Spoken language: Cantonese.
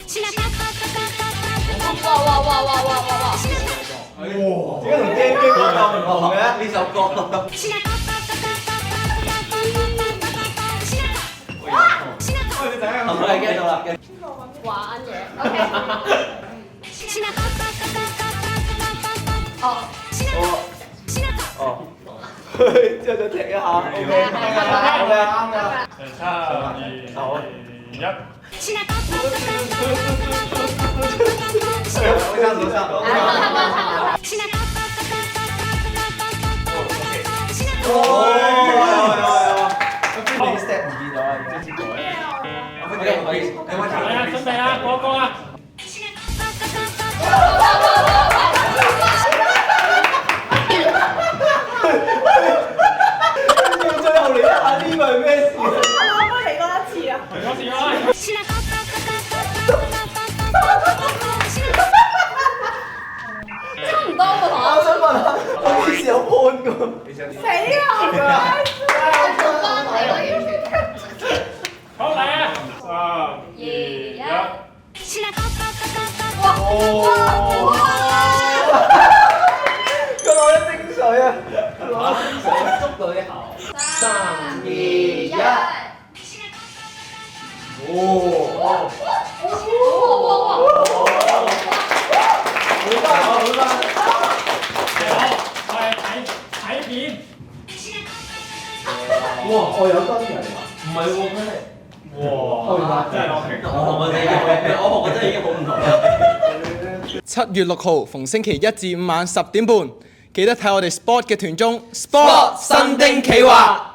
哇哇哇哇哇哇哇！哇！點解同 game 機咁唔同嘅呢首歌？係咪 get 到啦？玩嘢，OK。哦。哦。之後再踢一下，OK。啱啦。3、2、1。step 唔見咗啊！唔知改。可以，係啊，準備啦，播歌啦。最後嚟一下呢個係咩事？我啱啱嚟過一次啊！嚟多次啦！差唔多喎，同我想問下，我幾時有判㗎？死啦！做翻嚟咯，完全。好嚟啊！3、2、1。哇！佢攞咗精水啊！攞咗精水，捉到啲口。3、2、1。哦！好翻，好翻。我係睇片。哇！我有真人啊？唔係喎，佢係。哇！真係我學嘅真係已經好唔同啦。7月6號逢星期1至5晚10點半，記得睇我哋 Sport 嘅團綜 Sport 新丁企劃。